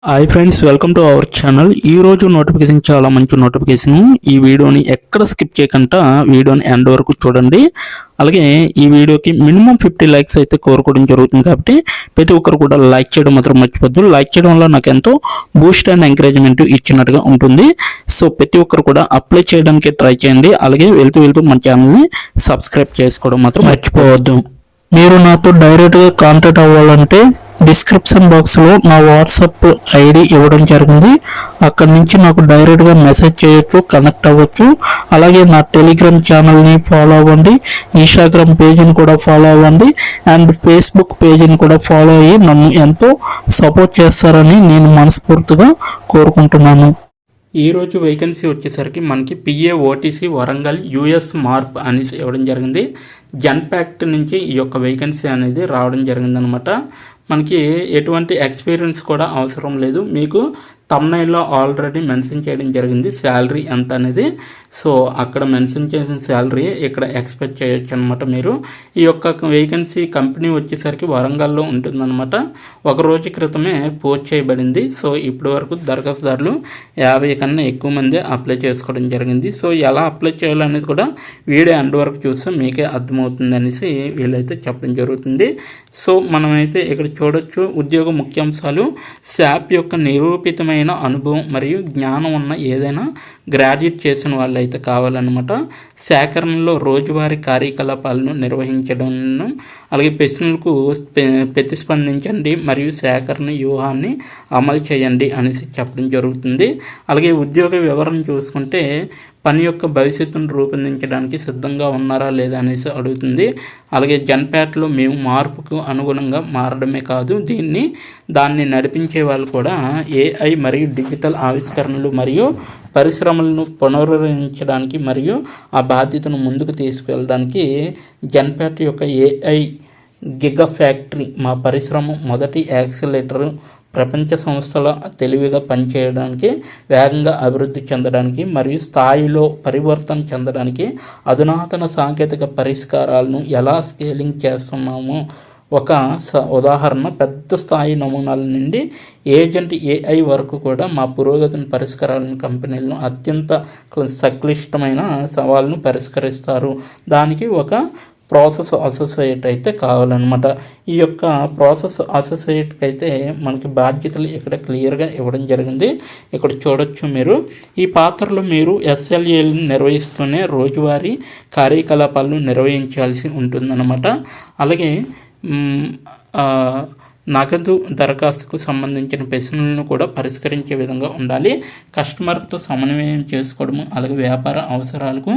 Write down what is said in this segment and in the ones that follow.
Hi friends, welcome to our channel. ఈరోజు notification చాలా మంచి నోటిఫికేషన్. ఈ వీడియోని ఎక్కడ స్కిప్ చేయకుండా వీడియోని ఎండ్ వరకు చూడండి. అలాగే ఈ వీడియోకి మినిమం 50 లైక్స్ అయితే కోరుకోవడం జరుగుతుంది. కాబట్టి ప్రతి ఒక్కరు కూడా లైక్ చేయడం మాత్రం మర్చిపోద్దు. లైక్ చేయడం వల్ల నాకు ఎంతో బూస్ట్ అండ్ ఎంకరేజ్మెంట్ ఇచ్చినట్టుగా ఉంటుంది. సో ప్రతి ఒక్కరు కూడా అప్లై చేయడానికి ట్రై చేయండి. అలాగే వెళ్తూ మన ఛానల్ని సబ్స్క్రైబ్ చేసుకోవడం మాత్రం మర్చిపోవద్దు. మీరు నాతో డైరెక్ట్గా కాంటాక్ట్ అవ్వాలంటే డిస్క్రిప్షన్ బాక్స్లో నా వాట్సాప్ ఐడి ఇవ్వడం జరిగింది. అక్కడి నుంచి నాకు డైరెక్ట్గా మెసేజ్ చేయొచ్చు, కనెక్ట్ అవ్వచ్చు. అలాగే నా టెలిగ్రామ్ ఛానల్ని ఫాలో అవ్వండి, ఇన్స్టాగ్రామ్ పేజీని కూడా ఫాలో అవ్వండి, అండ్ ఫేస్బుక్ పేజీని కూడా ఫాలో అయ్యి నన్ను ఎంతో సపోర్ట్ చేస్తారని నేను మనస్ఫూర్తిగా కోరుకుంటున్నాను. ఈరోజు వేకెన్సీ వచ్చేసరికి మనకి PAOTC వరంగల్ US మార్ప్ అనేసి ఇవ్వడం జరిగింది. జన్పాక్ట్ నుంచి ఈ యొక్క వేకెన్సీ అనేది రావడం జరిగిందనమాట. మనకి ఎటువంటి ఎక్స్పీరియన్స్ కూడా అవసరం లేదు. మీకు తమ్నైల్లో ఆల్రెడీ మెన్షన్ చేయడం జరిగింది శాలరీ ఎంత అనేది. సో అక్కడ మెన్షన్ చేసిన శాలరీ ఇక్కడ ఎక్స్పెక్ట్ చేయొచ్చు అనమాట. మీరు ఈ యొక్క వేకెన్సీ కంపెనీ వచ్చేసరికి వరంగల్లో ఉంటుందన్నమాట. ఒక రోజు క్రితమే పోస్ట్ చేయబడింది. సో ఇప్పటి వరకు దరఖాస్తుదారులు 50 కన్నా ఎక్కువ మంది అప్లై చేసుకోవడం జరిగింది. సో ఎలా అప్లై చేయాలనేది కూడా వీడియో ఎండ్ వరకు చూస్తే మీకే అర్థమవుతుంది అనేసి వీళ్ళైతే చెప్పడం జరుగుతుంది. సో మనమైతే ఇక్కడ చూడొచ్చు ఉద్యోగ ముఖ్యాంశాలు. శాప్ యొక్క నిరూపితమైన అనుభవం మరియు జ్ఞానం ఉన్న ఏదైనా గ్రాడ్యుయేట్ చేసిన వాళ్ళు అయితే కావాలన్నమాట. సేకరణలో రోజువారీ కార్యకలాపాలను నిర్వహించడం, అలాగే ప్రశ్నలకు ప్రతిస్పందించండి మరియు సేకరణ వ్యూహాన్ని అమలు చేయండి అనేసి చెప్పడం జరుగుతుంది. అలాగే ఉద్యోగ వివరణ చూసుకుంటే పని యొక్క భవిష్యత్తును రూపొందించడానికి సిద్ధంగా ఉన్నారా లేదా అనేసి అడుగుతుంది. అలాగే జన్పాక్ట్లో మేము మార్పుకు అనుగుణంగా మారడమే కాదు, దాన్ని నడిపించే వాళ్ళు కూడా AI మరియు డిజిటల్ ఆవిష్కరణలు మరియు పరిశ్రమలను పునరుద్ధరించడానికి మరియు ఆ బాధ్యతను ముందుకు తీసుకెళ్ళడానికి జన్పాక్ట్ యొక్క AI గిగా ఫ్యాక్టరీ మా పరిశ్రమ మొదటి యాక్సిలేటర్ ప్రపంచ సంస్థల తెలివిగా పనిచేయడానికి, వేగంగా అభివృద్ధి చెందడానికి మరియు స్థాయిలో పరివర్తన చెందడానికి అధునాతన సాంకేతిక పరిష్కారాలను ఎలా స్కేలింగ్ చేస్తున్నామో ఒక ఉదాహరణ. పెద్ద స్థాయి నమూనాల నుండి ఏజెంట్ AI వరకు కూడా మా పురోగతిని పరిష్కారాలను కంపెనీలను అత్యంత సంక్లిష్టమైన సవాళ్ళను పరిష్కరిస్తారు. దానికి ఒక ప్రాసెస్ అసోసియేట్ అయితే కావాలన్నమాట. ఈ యొక్క ప్రాసెస్ అసోసియేట్కి అయితే మనకి బాధ్యతలు ఇక్కడ క్లియర్గా ఇవ్వడం జరిగింది. ఇక్కడ చూడొచ్చు మీరు. ఈ పాత్రలో మీరు SLAలను నిర్వహిస్తూనే రోజువారీ కార్యకలాపాలను నిర్వహించాల్సి ఉంటుందన్నమాట. అలాగే నగదు దరఖాస్తుకు సంబంధించిన ప్రశ్నలను కూడా పరిష్కరించే విధంగా ఉండాలి. కస్టమర్తో సమన్వయం చేసుకోవడము, అలాగే వ్యాపార అవసరాలకు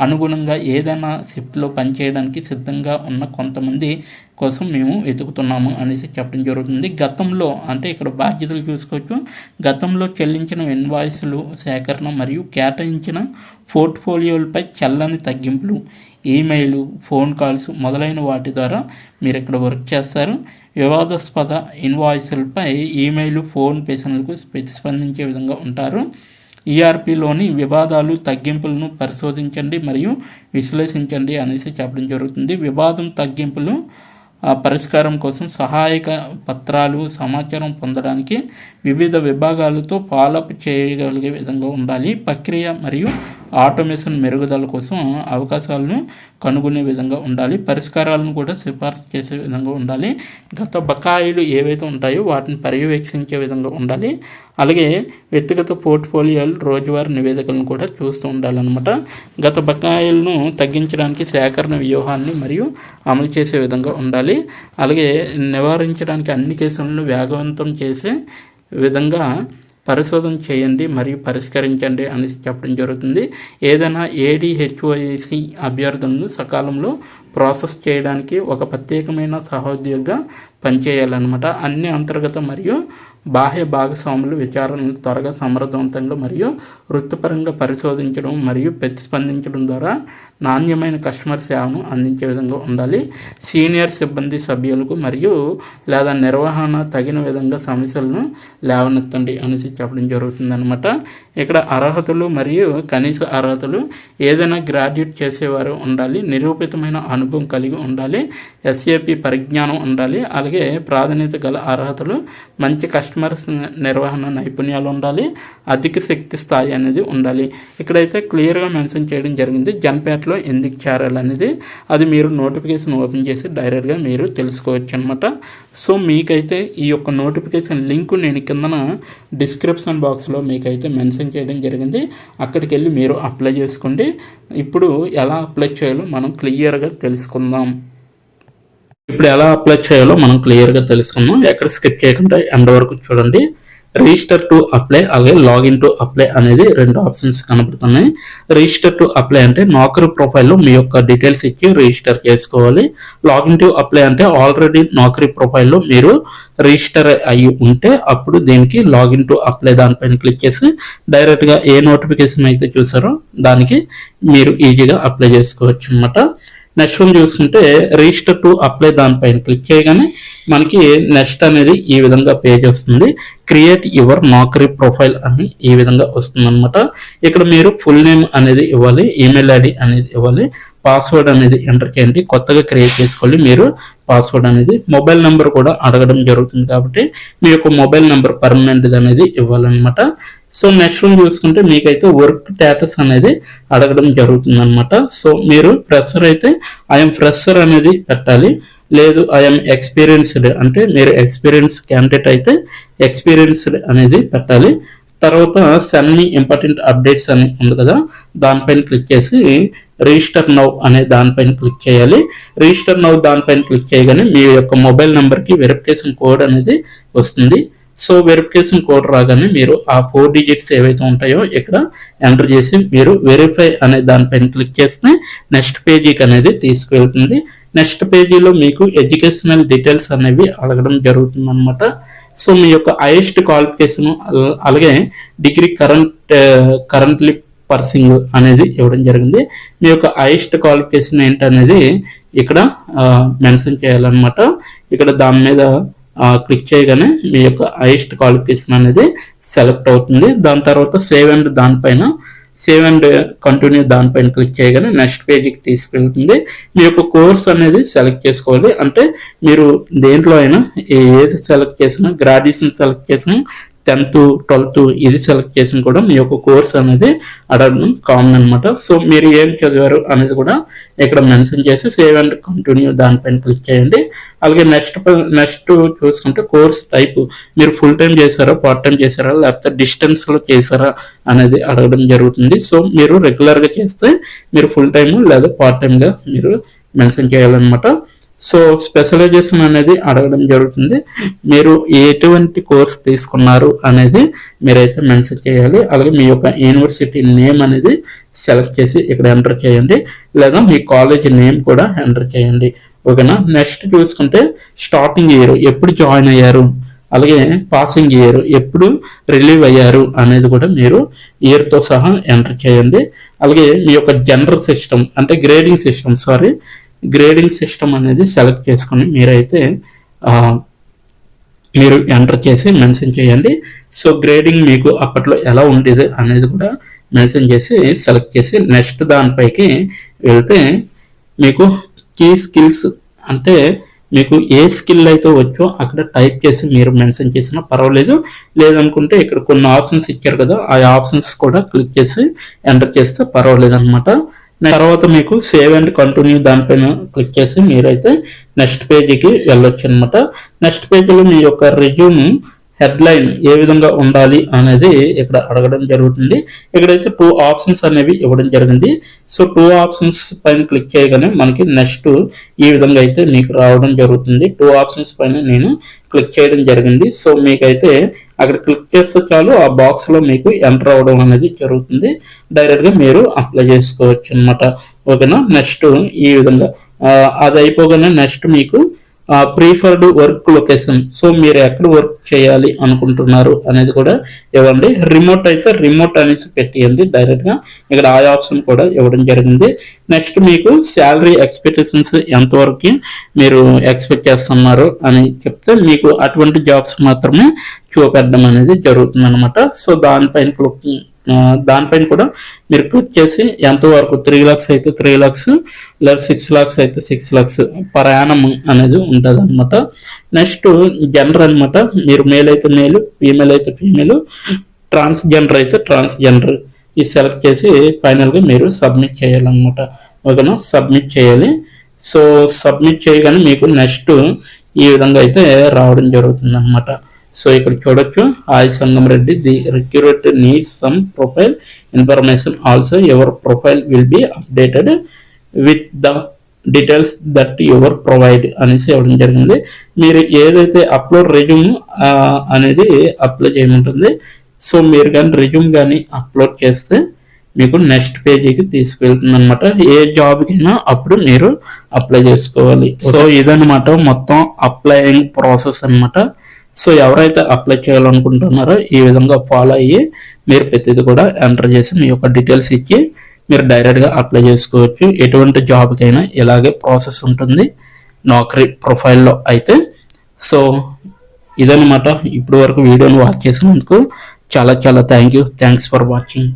అనుగుణంగా ఏదైనా షిఫ్ట్లో పనిచేయడానికి సిద్ధంగా ఉన్న కొంతమంది కోసం మేము వెతుకుతున్నాము అనేసి చెప్పడం జరుగుతుంది. గతంలో అంటే ఇక్కడ బాధ్యతలు చూసుకోవచ్చు. గతంలో చెల్లించిన ఇన్వాయిస్లు సేకరణ మరియు కేటాయించిన పోర్ట్ఫోలియోలపై చెల్లని తగ్గింపులు, ఈమెయిల్, ఫోన్ కాల్స్ మొదలైన వాటి ద్వారా మీరు ఇక్కడ వర్క్ చేస్తారు. వివాదాస్పద ఇన్వాయిస్లపై ఈమెయిల్, ఫోన్ ప్రశ్నలకు ప్రతిస్పందించే విధంగా ఉంటారు. ERPలోని వివాదాలు, తగ్గింపులను పరిశోధించండి మరియు విశ్లేషించండి అనేసి చెప్పడం జరుగుతుంది. వివాదం తగ్గింపులు పరిష్కారం కోసం సహాయక పత్రాలు, సమాచారం పొందడానికి వివిధ విభాగాలతో ఫాలోఅప్ చేయగలిగే విధంగా ఉండాలి. ప్రక్రియ మరియు ఆటోమేషన్ మెరుగుదల కోసం అవకాశాలను కనుగొనే విధంగా ఉండాలి. పరిష్కారాలను కూడా సిఫార్సు చేసే విధంగా ఉండాలి. గత బకాయిలు ఏవైతే ఉంటాయో వాటిని పర్యవేక్షించే విధంగా ఉండాలి. అలాగే వ్యక్తిగత పోర్ట్ఫోలియోలు, రోజువారీ నివేదికలను కూడా చూస్తూ ఉండాలన్నమాట. గత బకాయిలను తగ్గించడానికి సేకరణ వ్యూహాన్ని మరియు అమలు చేసే విధంగా ఉండాలి. అలాగే నివారించడానికి అన్ని కేసులను వేగవంతం చేసే విధంగా పరిశోధన చేయండి మరియు పరిష్కరించండి అనేసి చెప్పడం జరుగుతుంది. ఏదైనా ADHOC అభ్యర్థులను సకాలంలో ప్రాసెస్ చేయడానికి ఒక ప్రత్యేకమైన సహోద్యోగిగా పనిచేయాలన్నమాట. అన్ని అంతర్గత మరియు బాహ్య భాగస్వాములు విచారణలు త్వరగా, సమర్థవంతంగా మరియు వృత్తిపరంగా పరిశోధించడం మరియు ప్రతిస్పందించడం ద్వారా నాణ్యమైన కస్టమర్ సేవను అందించే విధంగా ఉండాలి. సీనియర్ సిబ్బంది సభ్యులకు మరియు లేదా నిర్వహణ తగిన విధంగా సమస్యలను లేవనెత్తండి అనేసి చెప్పడం జరుగుతుందన్నమాట. ఇక్కడ అర్హతలు మరియు కనీస అర్హతలు ఏదైనా గ్రాడ్యుయేట్ చేసేవారు ఉండాలి, నిరూపితమైన అనుభవం కలిగి ఉండాలి, ఎస్ఏపి పరిజ్ఞానం ఉండాలి, అలాగే ప్రాధాన్యత గల అర్హతలు మంచి కస్టమర్ నిర్వహణ నైపుణ్యాలు ఉండాలి, అధిక శక్తి స్థాయి అనేది ఉండాలి. ఇక్కడైతే క్లియర్గా మెన్షన్ చేయడం జరిగింది జన్పేటలో ఎందుకు చేరాలనేది. అది మీరు నోటిఫికేషన్ ఓపెన్ చేసి డైరెక్ట్గా మీరు తెలుసుకోవచ్చు అనమాట. సో మీకైతే ఈ యొక్క నోటిఫికేషన్ లింక్ నేను కిందన డిస్క్రిప్షన్ బాక్స్లో మీకైతే మెన్షన్ చేయడం జరిగింది. అక్కడికి వెళ్ళి మీరు అప్లై చేసుకోండి. ఇప్పుడు ఎలా అప్లై చేయాలో మనం క్లియర్గా తెలుసుకుందాం. ఎక్కడ స్కిప్ చేయకుండా ఎండ్ వరకు చూడండి. రిజిస్టర్ టు అప్లై అలాగే లాగిన్ టు అప్లై అనేది 2 ఆప్షన్స్ కనబడుతున్నాయి. రిజిస్టర్ టు అప్లై అంటే నౌకరీ ప్రొఫైల్లో మీ యొక్క డీటెయిల్స్ ఇచ్చి రిజిస్టర్ చేసుకోవాలి. లాగిన్ టు అప్లై అంటే ఆల్రెడీ నౌకరీ ప్రొఫైల్లో మీరు రిజిస్టర్ అయ్యి ఉంటే అప్పుడు దీనికి లాగిన్ టు అప్లై దానిపైన క్లిక్ చేసి డైరెక్ట్గా ఏ నోటిఫికేషన్ అయితే చూసారో దానికి మీరు ఈజీగా అప్లై చేసుకోవచ్చు అనమాట. నెక్స్ట్ వన్ చూసుకుంటే రిజిస్టర్ టు అప్లై దానిపైన క్లిక్ చేయగానే మనకి నెక్స్ట్ అనేది ఈ విధంగా పేజ్ వస్తుంది. క్రియేట్ యువర్ నౌకరీ ప్రొఫైల్ అని ఈ విధంగా వస్తుంది అనమాట. ఇక్కడ మీరు ఫుల్ నేమ్ అనేది ఇవ్వాలి, ఈమెయిల్ ఐడి అనేది ఇవ్వాలి, పాస్వర్డ్ అనేది ఎంటర్ చేయండి. కొత్తగా క్రియేట్ చేసుకోవాలి మీరు పాస్వర్డ్ అనేది. మొబైల్ నెంబర్ కూడా అడగడం జరుగుతుంది కాబట్టి మీ యొక్క మొబైల్ నెంబర్ పర్మనెంట్ అనేది ఇవ్వాలన్నమాట. సో నెక్స్ట్ వన్ చూసుకుంటే మీకైతే వర్క్ స్టేటస్ అనేది అడగడం జరుగుతుంది అనమాట. సో మీరు ఫ్రెషర్ అయితే ఐఎమ్ ఫ్రెషర్ అనేది పెట్టాలి, లేదు ఐఎమ్ ఎక్స్పీరియన్స్డ్ అంటే మీరు ఎక్స్పీరియన్స్ క్యాండిడేట్ అయితే ఎక్స్పీరియన్స్డ్ అనేది పెట్టాలి. తర్వాత సెండ్ మీ ఇంపార్టెంట్ అప్డేట్స్ అని ఉంది కదా, దానిపైన క్లిక్ చేసి రిజిస్టర్ నౌ అనే దానిపైన క్లిక్ చేయాలి. రిజిస్టర్ నౌ దానిపైన క్లిక్ చేయగానే మీ యొక్క మొబైల్ నెంబర్కి వెరిఫికేషన్ కోడ్ అనేది వస్తుంది. సో వెరిఫికేషన్ కోడ్ రాగానే మీరు ఆ 4 డిజిట్స్ ఏవైతే ఉంటాయో ఇక్కడ ఎంటర్ చేసి మీరు వెరిఫై అనే దానిపైన క్లిక్ చేస్తే నెక్స్ట్ పేజీకి అనేది తీసుకువెళ్తుంది. నెక్స్ట్ పేజీలో మీకు ఎడ్యుకేషనల్ డీటెయిల్స్ అనేవి అడగడం జరుగుతుంది అనమాట. సో మీ యొక్క హైయెస్ట్ క్వాలిఫికేషన్ అలాగే డిగ్రీ కరెంట్లీ పర్సింగ్ అనేది ఇవ్వడం జరిగింది. మీ యొక్క హైయెస్ట్ క్వాలిఫికేషన్ ఏంటనేది ఇక్కడ మెన్షన్ చేయాలన్నమాట. ఇక్కడ దాని మీద క్లిక్ చేయగానే మీ యొక్క హైయెస్ట్ క్వాలిఫికేషన్ అనేది సెలెక్ట్ అవుతుంది. దాని తర్వాత సేవ్ అండ్ కంటిన్యూ దానిపైన క్లిక్ చేయగానే నెక్స్ట్ పేజీకి తీసుకెళ్తుంది. మీ యొక్క కోర్స్ అనేది సెలెక్ట్ చేసుకోవాలి. అంటే మీరు దేంట్లో అయినా ఏది సెలెక్ట్ చేసినా, గ్రాడ్యుయేషన్ సెలెక్ట్ చేసినా, 10th 12th ఇది సెలెక్ట్ చేసిన కూడా మీ యొక్క కోర్స్ అనేది అడగడం కామన్ అనమాట. సో మీరు ఏం చదివారు అనేది కూడా ఇక్కడ మెన్షన్ చేసి సేవ్ అండ్ కంటిన్యూ దానిపైన క్లిక్ చేయండి. అలాగే నెక్స్ట్ చూసుకుంటే కోర్స్ టైప్ మీరు ఫుల్ టైం చేశారా, పార్ట్ టైం చేశారా, లేకపోతే డిస్టెన్స్లో చేశారా అనేది అడగడం జరుగుతుంది. సో మీరు రెగ్యులర్గా చేస్తే మీరు ఫుల్ టైమ్ లేదా పార్ట్ టైంగా మీరు మెన్షన్ చేయాలన్నమాట. సో స్పెషలైజేషన్ అనేది అడగడం జరుగుతుంది. మీరు ఎటువంటి కోర్స్ తీసుకున్నారు అనేది మీరైతే మెన్షన్ చేయాలి. అలాగే మీ యొక్క యూనివర్సిటీ నేమ్ అనేది సెలెక్ట్ చేసి ఇక్కడ ఎంటర్ చేయండి, లేదా మీ కాలేజ్ నేమ్ కూడా ఎంటర్ చేయండి. ఓకేనా. నెక్స్ట్ చూసుకుంటే స్టార్టింగ్ ఇయర్ ఎప్పుడు జాయిన్ అయ్యారు, అలాగే పాసింగ్ ఇయర్ ఎప్పుడు రిలీవ్ అయ్యారు అనేది కూడా మీరు ఇయర్తో సహా ఎంటర్ చేయండి. అలాగే మీ యొక్క జనరల్ సిస్టమ్ అంటే గ్రేడింగ్ సిస్టమ్ అనేది సెలెక్ట్ చేసుకొని మీరైతే మీరు ఎంటర్ చేసి మెన్షన్ చేయండి. సో గ్రేడింగ్ మీకు అప్పట్లో ఎలా ఉండేది అనేది కూడా మెన్షన్ చేసి సెలెక్ట్ చేసి నెక్స్ట్ దానిపైకి వెళ్తే మీకు కీ స్కిల్స్ అంటే మీకు ఏ స్కిల్ అయితే వచ్చో అక్కడ టైప్ చేసి మీరు మెన్షన్ చేసినా పర్వాలేదు. లేదనుకుంటే ఇక్కడ కొన్ని ఆప్షన్స్ ఇచ్చారు కదా, ఆ ఆప్షన్స్ కూడా క్లిక్ చేసి ఎంటర్ చేస్తే పర్వాలేదు అనమాట. తర్వాత మీకు సేవ్ అండ్ కంటిన్యూ దానిపైన క్లిక్ చేసి మీరైతే నెక్స్ట్ పేజీకి వెళ్ళొచ్చు అనమాట. నెక్స్ట్ పేజీలో మీ యొక్క రెజ్యూమ్ హెడ్లైన్ ఏ విధంగా ఉండాలి అనేది ఇక్కడ అడగడం జరుగుతుంది. ఇక్కడైతే 2 ఆప్షన్స్ అనేవి ఇవ్వడం జరిగింది. సో 2 ఆప్షన్స్ పైన క్లిక్ చేయగానే మనకి నెక్స్ట్ ఈ విధంగా అయితే మీకు రావడం జరుగుతుంది. 2 ఆప్షన్స్ పైన నేను క్లిక్ చేయడం జరిగింది. సో మీకైతే అక్కడ క్లిక్ చేస్తే చాలు ఆ బాక్స్లో మీకు ఎంటర్ అవ్వడం అనేది జరుగుతుంది. డైరెక్ట్గా మీరు అప్లై చేసుకోవచ్చు అనమాట. ఓకేనా. నెక్స్ట్ ఈ విధంగా అది అయిపోగానే నెక్స్ట్ మీకు ప్రిఫర్డ్ వర్క్ లొకేషన్, సో మీరు ఎక్కడ వర్క్ చేయాలి అనుకుంటున్నారు అనేది కూడా ఇవ్వండి. రిమోట్ అయితే రిమోట్ అనేసి పెట్టియండి డైరెక్ట్ గా, ఇక్కడ ఆ ఆప్షన్ కూడా ఇవ్వడం జరిగింది. నెక్స్ట్ మీకు శాలరీ ఎక్స్పెక్టేషన్స్ ఎంతవరకు మీరు ఎక్స్పెక్ట్ చేస్తున్నారు అని చెప్తే మీకు అటువంటి జాబ్స్ మాత్రమే చూపెట్టడం అనేది జరుగుతుంది అనమాట. సో దానిపైన కూడా మీరు క్లిక్ చేసి ఎంతవరకు 3 lakhs అయితే 3 lakhs, లేదా 6 lakhs అయితే 6 lakhs పర్ యానం అనేది ఉంటుంది అనమాట. నెక్స్ట్ జెండర్ అనమాట, మీరు మేల్ అయితే మేలు, ఫీమేల్ అయితే ఫీమేల్, ట్రాన్స్జెండర్ అయితే ట్రాన్స్జెండర్, ఇది సెలెక్ట్ చేసి ఫైనల్గా మీరు సబ్మిట్ చేయాలన్నమాట. ఓకేనా, సబ్మిట్ చేయాలి. సో సబ్మిట్ చేయగానే మీకు నెక్స్ట్ ఈ విధంగా అయితే రావడం జరుగుతుంది అనమాట. సో ఇక్కడ చూడొచ్చు, hi Sangam Reddy, the recruiter needs some profile information, also your profile will be updated with the details that your provide అనేసి ఇవ్వడం జరిగింది. మీరు ఏదైతే అప్లోడ్ రెజ్యూమ్ అనేది అప్లై చేయమంటుంది. సో మీరు కానీ రెజ్యూమ్ కానీ అప్లోడ్ చేస్తే మీకు నెక్స్ట్ పేజీకి తీసుకెళ్తుంది అనమాట. ఏ జాబ్కైనా అప్పుడు మీరు అప్లై చేసుకోవాలి. సో ఇదనమాట మొత్తం అప్లయింగ్ ప్రాసెస్ అనమాట. సో ఎవరైతే అప్లై చేయాలనుకుంటున్నారో ఈ విధంగా ఫాలో అయ్యి మీరు ప్రతిదీ కూడా ఎంటర్ చేసి మీ యొక్క డీటెయిల్స్ ఇచ్చి మీరు డైరెక్ట్గా అప్లై చేసుకోవచ్చు. ఎటువంటి జాబ్కైనా ఇలాగే ప్రాసెస్ ఉంటుంది నౌకరీ ప్రొఫైల్లో అయితే. సో ఇదనమాట ఇప్పటి వరకు వీడియోని వాచ్ చేసినందుకు చాలా థ్యాంక్స్ ఫర్ వాచింగ్.